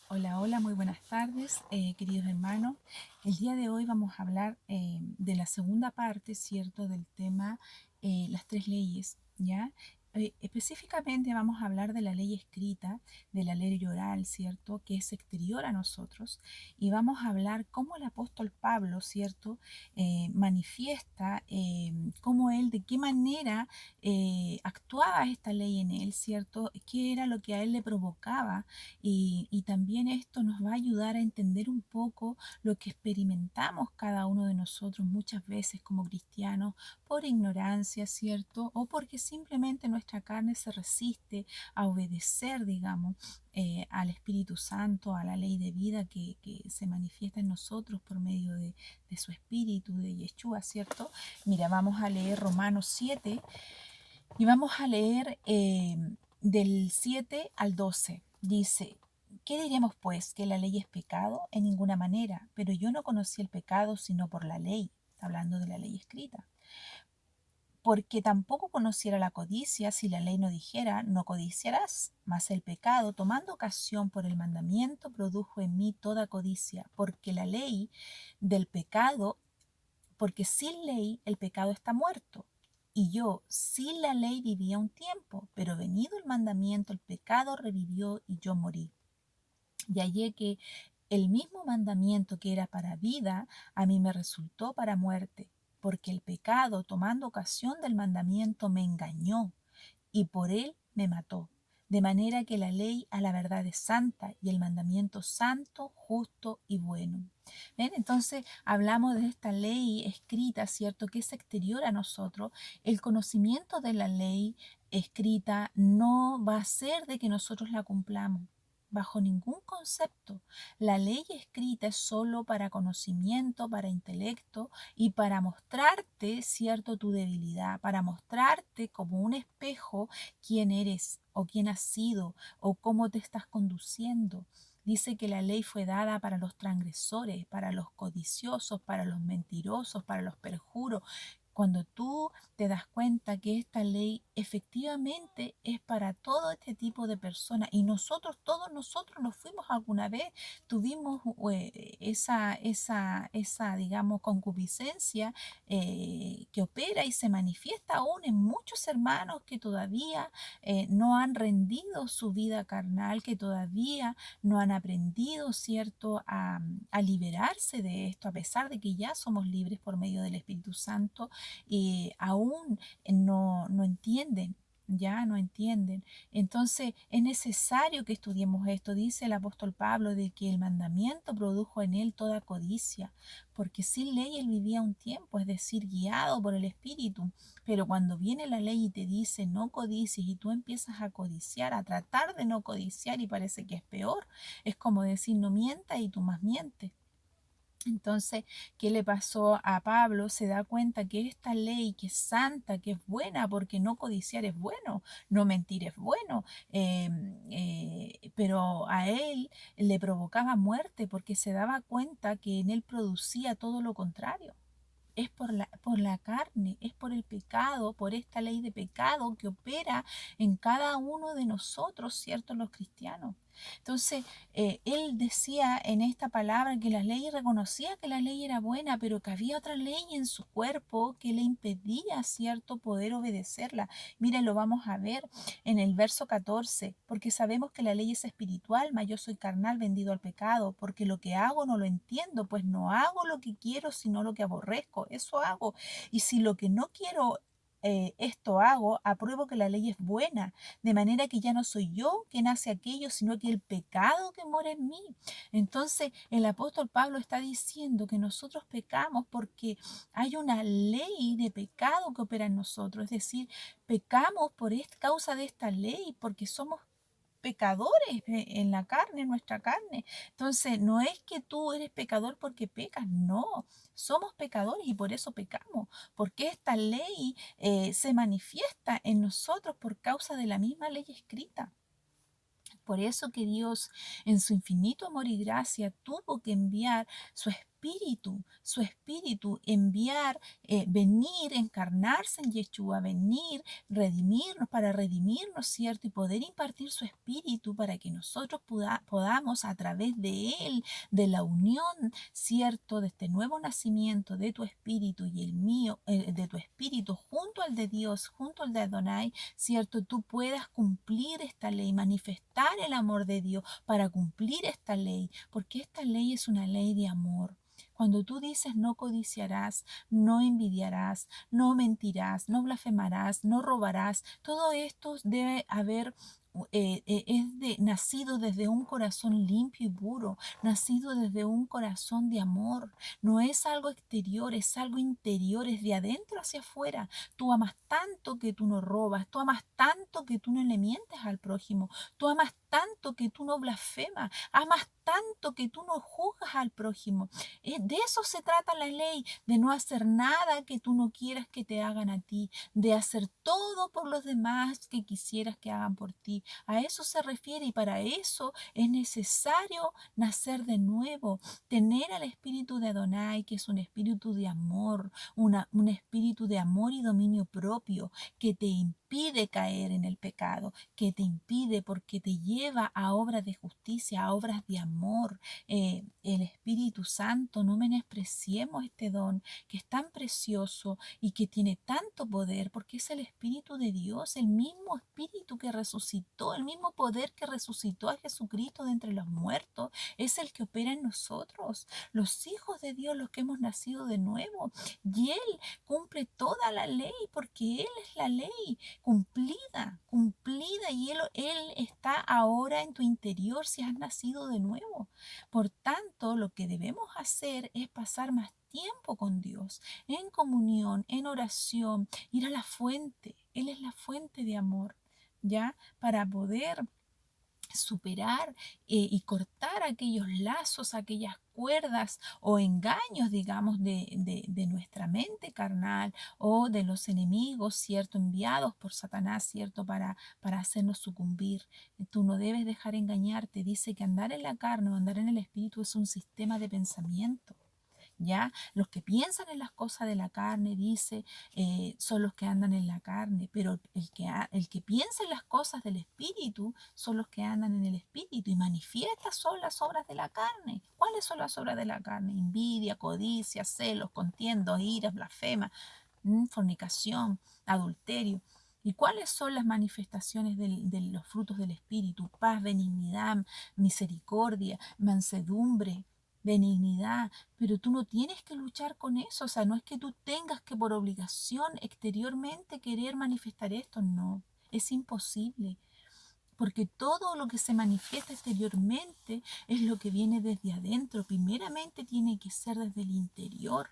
Hola, hola, muy buenas tardes, queridos hermanos. El día de hoy vamos a hablar de la segunda parte, ¿cierto?, del tema las tres leyes, ¿ya? Específicamente vamos a hablar de la ley escrita, de la ley oral, ¿cierto?, que es exterior a nosotros, y vamos a hablar cómo el apóstol Pablo, ¿cierto?, manifiesta cómo él, de qué manera actuaba esta ley en él, ¿cierto?, qué era lo que a él le provocaba y también esto nos va a ayudar a entender un poco lo que experimentamos cada uno de nosotros muchas veces como cristianos por ignorancia, ¿cierto? O porque simplemente nuestra carne se resiste a obedecer, digamos, al Espíritu Santo, a la ley de vida que se manifiesta en nosotros por medio de su Espíritu, de Yeshua, ¿cierto? Mira, vamos a leer Romanos 7 y vamos a leer del 7 al 12. Dice, ¿qué diremos pues? ¿Que la ley es pecado? En ninguna manera, pero yo no conocí el pecado sino por la ley. Está hablando de la ley escrita. Porque tampoco conociera la codicia si la ley no dijera, no codiciarás. Mas el pecado, tomando ocasión por el mandamiento, produjo en mí toda codicia, porque la ley del pecado, porque sin ley el pecado está muerto. Y yo sin la ley vivía un tiempo, pero venido el mandamiento, el pecado revivió y yo morí. Y hallé que el mismo mandamiento que era para vida, a mí me resultó para muerte, porque el pecado, tomando ocasión del mandamiento, me engañó y por él me mató. De manera que la ley a la verdad es santa y el mandamiento santo, justo y bueno. ¿Ven? Entonces hablamos de esta ley escrita, ¿cierto? Que es exterior a nosotros. El conocimiento de la ley escrita no va a ser de que nosotros la cumplamos. Bajo ningún concepto. La ley escrita es solo para conocimiento, para intelecto y para mostrarte, cierto, tu debilidad, para mostrarte como un espejo quién eres o quién has sido o cómo te estás conduciendo. Dice que la ley fue dada para los transgresores, para los codiciosos, para los mentirosos, para los perjuros. Cuando tú te das cuenta que esta ley efectivamente es para todo este tipo de personas y nosotros, todos nosotros nos fuimos alguna vez, tuvimos digamos, concupiscencia que opera y se manifiesta aún en muchos hermanos que todavía no han rendido su vida carnal, que todavía no han aprendido, ¿cierto?, a liberarse de esto, a pesar de que ya somos libres por medio del Espíritu Santo, aún no entienden. Ya no entienden. Entonces es necesario que estudiemos esto. Dice el apóstol Pablo de que el mandamiento produjo en él toda codicia, porque sin ley él vivía un tiempo, es decir, guiado por el Espíritu. Pero cuando viene la ley y te dice no codicies y tú empiezas a codiciar, a tratar de no codiciar y parece que es peor, es como decir no mientas y tú más mientes. Entonces, ¿qué le pasó a Pablo? Se da cuenta que esta ley, que es santa, que es buena, porque no codiciar es bueno, no mentir es bueno, pero a él le provocaba muerte porque se daba cuenta que en él producía todo lo contrario. Es por la carne, es por el pecado, por esta ley de pecado que opera en cada uno de nosotros, ¿cierto? Los cristianos. Entonces, él decía en esta palabra que la ley reconocía que la ley era buena, pero que había otra ley en su cuerpo que le impedía, ¿cierto?, poder obedecerla. Miren, lo vamos a ver en el verso 14, porque sabemos que la ley es espiritual, mas yo soy carnal vendido al pecado, porque lo que hago no lo entiendo, pues no hago lo que quiero, sino lo que aborrezco, eso hago. Y si lo que no quiero esto hago, apruebo que la ley es buena, de manera que ya no soy yo quien hace aquello, sino que el pecado que mora en mí. Entonces, el apóstol Pablo está diciendo que nosotros pecamos porque hay una ley de pecado que opera en nosotros, es decir, pecamos por causa de esta ley, porque somos pecadores en la carne, en nuestra carne. Entonces, no es que tú eres pecador porque pecas, no, somos pecadores y por eso pecamos, porque esta ley se manifiesta en nosotros por causa de la misma ley escrita. Por eso que Dios, en su infinito amor y gracia, tuvo que enviar su Espíritu su espíritu, enviar, venir, encarnarse en Yeshua, venir, redimirnos, para redimirnos, ¿cierto? Y poder impartir su espíritu para que nosotros podamos a través de él, de la unión, ¿cierto? De este nuevo nacimiento de tu espíritu y el mío, de tu espíritu junto al de Dios, junto al de Adonai, ¿cierto? Tú puedas cumplir esta ley, manifestar el amor de Dios para cumplir esta ley, porque esta ley es una ley de amor. Cuando tú dices no codiciarás, no envidiarás, no mentirás, no blasfemarás, no robarás, todo esto debe haber nacido desde un corazón limpio y puro, nacido desde un corazón de amor. No es algo exterior, es algo interior, es de adentro hacia afuera. Tú amas tanto que tú no robas, tú amas tanto que tú no le mientes al prójimo, tú amas tanto que tú no blasfemas, amas tanto que tú no juzgas al prójimo. De eso se trata la ley, de no hacer nada que tú no quieras que te hagan a ti, de hacer todo por los demás que quisieras que hagan por ti. A eso se refiere y para eso es necesario nacer de nuevo, tener al espíritu de Adonai, que es un espíritu de amor, un espíritu de amor y dominio propio que te impide caer en el pecado, que te impide porque te lleva a obras de justicia, a obras de amor. El Espíritu Santo, no menospreciemos este don que es tan precioso y que tiene tanto poder, porque es el Espíritu de Dios, el mismo Espíritu que resucitó, el mismo poder que resucitó a Jesucristo de entre los muertos, es el que opera en nosotros, los hijos de Dios, los que hemos nacido de nuevo. Y Él cumple toda la ley, porque Él es la ley cumplida, cumplida, y Él está ahora en tu interior si has nacido de nuevo. Por tanto, lo que debemos hacer es pasar más tiempo con Dios, en comunión, en oración, ir a la fuente. Él es la fuente de amor, ¿ya? Para poder superar y cortar aquellos lazos, aquellas cuerdas o engaños, digamos, de nuestra mente carnal o de los enemigos, ¿cierto? Enviados por Satanás, ¿cierto? Para hacernos sucumbir. Tú no debes dejar engañarte. Dice que andar en la carne o andar en el espíritu es un sistema de pensamiento. ¿Ya? Los que piensan en las cosas de la carne, dice, son los que andan en la carne, pero el que piensa en las cosas del espíritu son los que andan en el espíritu y manifiestas son las obras de la carne. ¿Cuáles son las obras de la carne? Envidia, codicia, celos, contiendos, iras, blasfema, fornicación, adulterio. ¿Y cuáles son las manifestaciones de los frutos del Espíritu? Paz, benignidad, misericordia, mansedumbre, benignidad, pero tú no tienes que luchar con eso, o sea, no es que tú tengas que por obligación exteriormente querer manifestar esto, no, es imposible, porque todo lo que se manifiesta exteriormente es lo que viene desde adentro, primeramente tiene que ser desde el interior.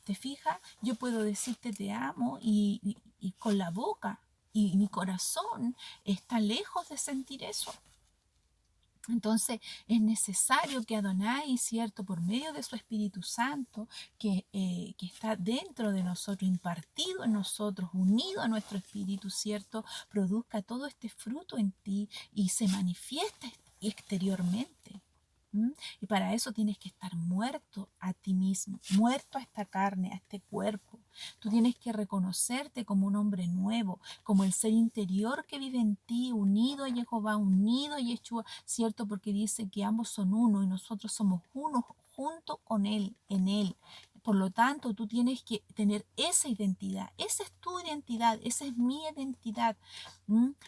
¿Te fijas? Yo puedo decirte te amo y con la boca y mi corazón está lejos de sentir eso. Entonces es necesario que Adonai, ¿cierto? Por medio de su Espíritu Santo, que está dentro de nosotros, impartido en nosotros, unido a nuestro Espíritu, ¿cierto? Produzca todo este fruto en ti y se manifiesta exteriormente. Y para eso tienes que estar muerto a ti mismo, muerto a esta carne, a este cuerpo. Tú tienes que reconocerte como un hombre nuevo, como el ser interior que vive en ti, unido a Jehová, unido a Yeshua, ¿cierto? Porque dice que ambos son uno y nosotros somos uno junto con Él, en Él. Por lo tanto, tú tienes que tener esa identidad. Esa es tu identidad, esa es mi identidad.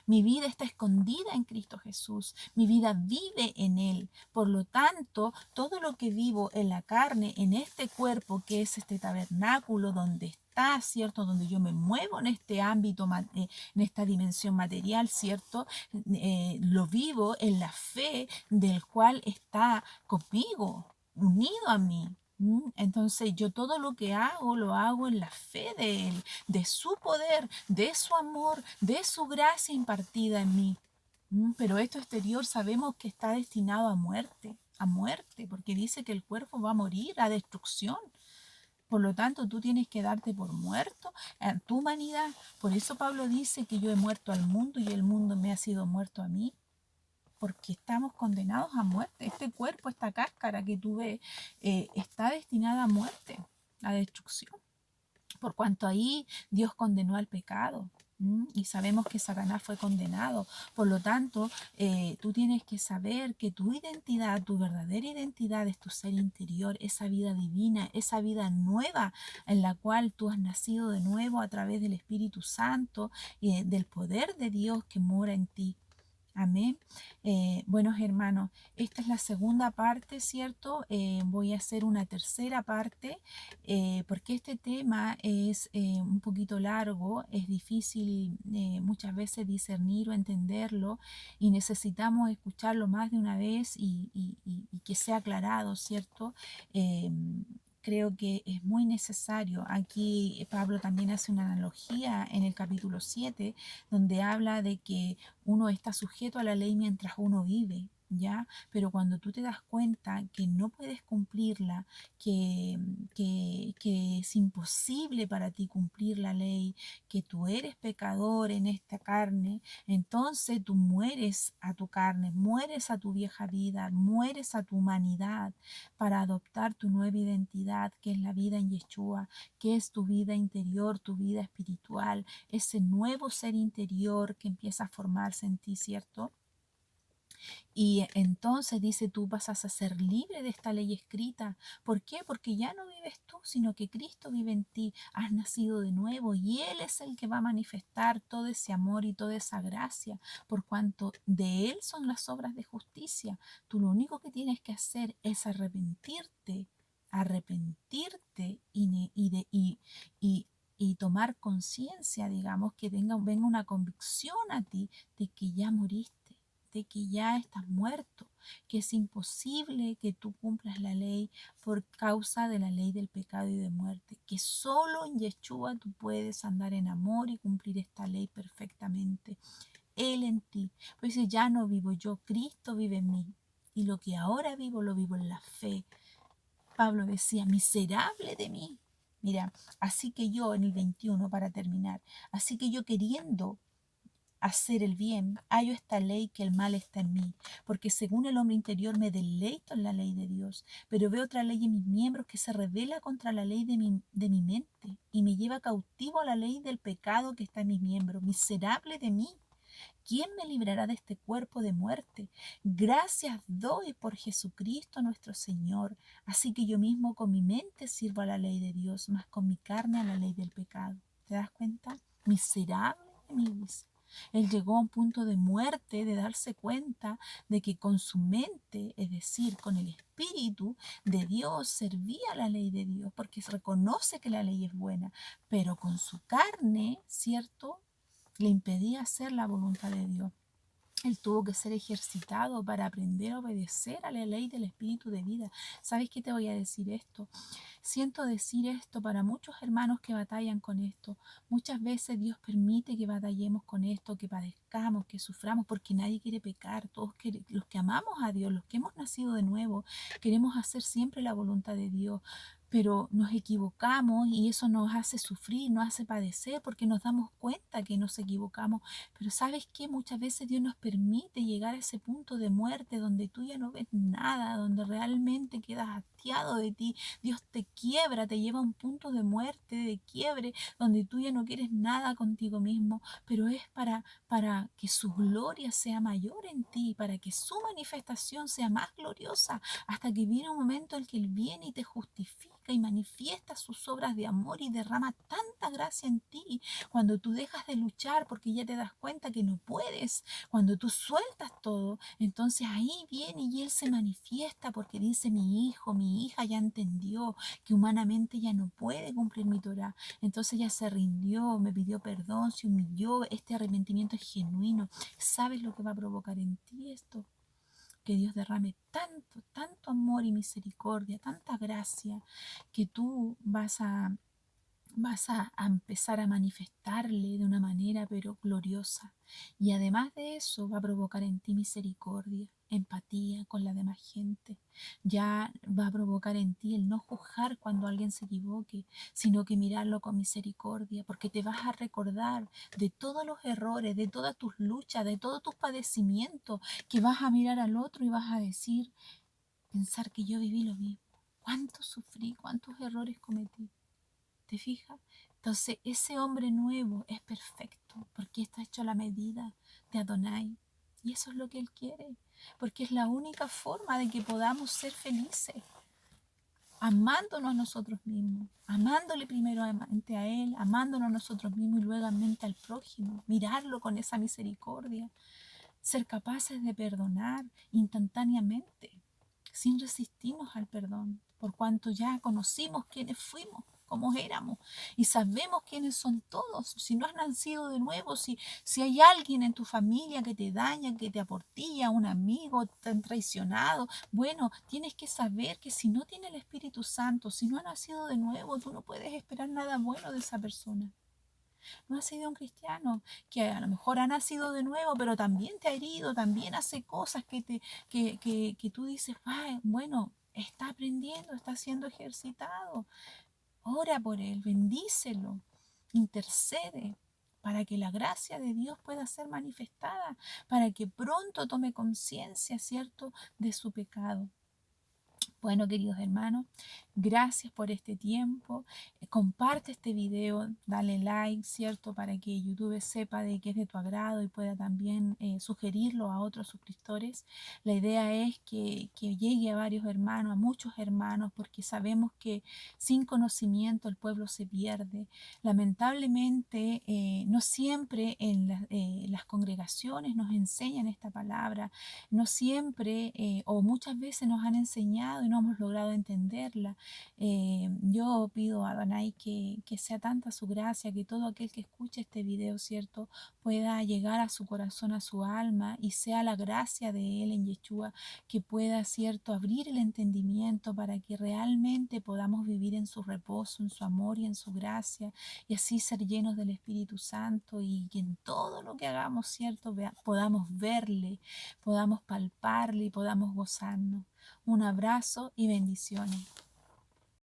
Mi vida está escondida en Cristo Jesús. Mi vida vive en Él. Por lo tanto, todo lo que vivo en la carne, en este cuerpo que es este tabernáculo donde está, ¿cierto? Donde yo me muevo en este ámbito, en esta dimensión material, ¿cierto? Lo vivo en la fe del cual está conmigo, unido a mí. Entonces yo todo lo que hago lo hago en la fe de Él, de su poder, de su amor, de su gracia impartida en mí. Pero esto exterior sabemos que está destinado a muerte, porque dice que el cuerpo va a morir, a destrucción. Por lo tanto, tú tienes que darte por muerto en tu humanidad. Por eso Pablo dice que yo he muerto al mundo y el mundo me ha sido muerto a mí. porque estamos condenados a muerte. Este cuerpo, esta cáscara que tú ves, está destinada a muerte, a destrucción, por cuanto ahí Dios condenó al pecado. Y sabemos que Satanás fue condenado. Por lo tanto, tú tienes que saber que tu identidad, tu verdadera identidad es tu ser interior, esa vida divina, esa vida nueva en la cual tú has nacido de nuevo a través del Espíritu Santo y del poder de Dios que mora en ti. Amén. Buenos hermanos, esta es la segunda parte, ¿cierto? Voy a hacer una tercera parte porque este tema es un poquito largo, es difícil muchas veces discernir o entenderlo y necesitamos escucharlo más de una vez y que sea aclarado, ¿cierto? Creo que es muy necesario. Aquí Pablo también hace una analogía en el capítulo 7, donde habla de que uno está sujeto a la ley mientras uno vive, ¿ya? Pero cuando tú te das cuenta que no puedes cumplirla, que es imposible para ti cumplir la ley, que tú eres pecador en esta carne, entonces tú mueres a tu carne, mueres a tu vieja vida, mueres a tu humanidad para adoptar tu nueva identidad, que es la vida en Yeshua, que es tu vida interior, tu vida espiritual, ese nuevo ser interior que empieza a formarse en ti, ¿cierto? Y entonces dice, tú pasas a ser libre de esta ley escrita. ¿Por qué? Porque ya no vives tú, sino que Cristo vive en ti. Has nacido de nuevo y Él es el que va a manifestar todo ese amor y toda esa gracia, por cuanto de Él son las obras de justicia. Tú lo único que tienes que hacer es arrepentirte y tomar conciencia, digamos, que venga una convicción a ti de que ya moriste, de que ya estás muerto, que es imposible que tú cumplas la ley por causa de la ley del pecado y de muerte, que solo en Yeshua tú puedes andar en amor y cumplir esta ley perfectamente. Él en ti. Pues dice, ya no vivo yo, Cristo vive en mí. Y lo que ahora vivo, lo vivo en la fe. Pablo decía, miserable de mí. Mira, así que yo en el 21, para terminar, así que yo queriendo hacer el bien, hallo esta ley que el mal está en mí, porque según el hombre interior me deleito en la ley de Dios, pero veo otra ley en mis miembros que se revela contra la ley de mi mente y me lleva cautivo a la ley del pecado que está en mis miembros. Miserable de mí, ¿quién me librará de este cuerpo de muerte? Gracias doy por Jesucristo nuestro Señor. Así que yo mismo con mi mente sirvo a la ley de Dios, más con mi carne a la ley del pecado. ¿Te das cuenta? Miserable de mí, dice. Él llegó a un punto de muerte, de darse cuenta de que con su mente, es decir, con el Espíritu de Dios, servía la ley de Dios, porque se reconoce que la ley es buena, pero con su carne, ¿cierto?, le impedía hacer la voluntad de Dios. Él tuvo que ser ejercitado para aprender a obedecer a la ley del espíritu de vida. ¿Sabes qué te voy a decir esto? Siento decir esto para muchos hermanos que batallan con esto. Muchas veces Dios permite que batallemos con esto, que padezcamos, que suframos, porque nadie quiere pecar. Todos los que amamos a Dios, los que hemos nacido de nuevo, queremos hacer siempre la voluntad de Dios. Pero nos equivocamos y eso nos hace sufrir, nos hace padecer porque nos damos cuenta que nos equivocamos. Pero ¿sabes qué? Muchas veces Dios nos permite llegar a ese punto de muerte donde tú ya no ves nada, donde realmente quedas hastiado de ti. Dios te quiebra, te lleva a un punto de muerte, de quiebre, donde tú ya no quieres nada contigo mismo, pero es para que su gloria sea mayor en ti, para que su manifestación sea más gloriosa, hasta que viene un momento en que Él viene y te justifica y manifiesta sus obras de amor y derrama tanta gracia en ti. Cuando tú dejas de luchar porque ya te das cuenta que no puedes, cuando tú sueltas todo, entonces ahí viene y Él se manifiesta porque dice, mi hijo, mi hija ya entendió que humanamente ya no puede cumplir mi Torah. Entonces ya se rindió, me pidió perdón, se humilló. Este arrepentimiento es genuino. ¿Sabes lo que va a provocar en ti esto? Que Dios derrame tanto, tanto amor y misericordia, tanta gracia, que tú vas a vas a empezar a manifestarle de una manera pero gloriosa. Y además de eso va a provocar en ti misericordia, empatía con la demás gente. Ya va a provocar en ti el no juzgar cuando alguien se equivoque, sino que mirarlo con misericordia, porque te vas a recordar de todos los errores, de todas tus luchas, de todos tus padecimientos, que vas a mirar al otro y vas a decir, pensar que yo viví lo mismo. ¿Cuánto sufrí? ¿Cuántos errores cometí? ¿Te fijas? Entonces ese hombre nuevo es perfecto porque está hecho a la medida de Adonai. Y eso es lo que Él quiere, porque es la única forma de que podamos ser felices, amándonos a nosotros mismos, amándole primeramente a Él, amándonos a nosotros mismos y luego al prójimo, mirarlo con esa misericordia, ser capaces de perdonar instantáneamente, sin resistirnos al perdón, por cuanto ya conocimos quiénes fuimos, cómo éramos, y sabemos quiénes son todos. Si no has nacido de nuevo, si hay alguien en tu familia que te daña, que te aportilla, un amigo, te han traicionado, bueno, tienes que saber que si no tiene el Espíritu Santo, si no ha nacido de nuevo, tú no puedes esperar nada bueno de esa persona. No ha sido un cristiano que a lo mejor ha nacido de nuevo, pero también te ha herido, también hace cosas que tú dices, "Ay, bueno, está aprendiendo, está siendo ejercitado. Ora por él, bendícelo, intercede para que la gracia de Dios pueda ser manifestada, para que pronto tome conciencia, ¿cierto?, de su pecado. Bueno, queridos hermanos, gracias por este tiempo. Comparte este video, dale like, ¿cierto? Para que YouTube sepa de que es de tu agrado y pueda también sugerirlo a otros suscriptores. La idea es que llegue a varios hermanos, a muchos hermanos, porque sabemos que sin conocimiento el pueblo se pierde. Lamentablemente, no siempre en las congregaciones nos enseñan esta palabra, no siempre o muchas veces nos han enseñado y no hemos logrado entenderla. Yo pido a Adonai que sea tanta su gracia, que todo aquel que escuche este video, ¿cierto?, pueda llegar a su corazón, a su alma, y sea la gracia de Él en Yeshua que pueda, ¿cierto?, abrir el entendimiento para que realmente podamos vivir en su reposo, en su amor y en su gracia, y así ser llenos del Espíritu Santo, y que en todo lo que hagamos, ¿cierto?, podamos verle, podamos palparle y podamos gozarnos. Un abrazo y bendiciones.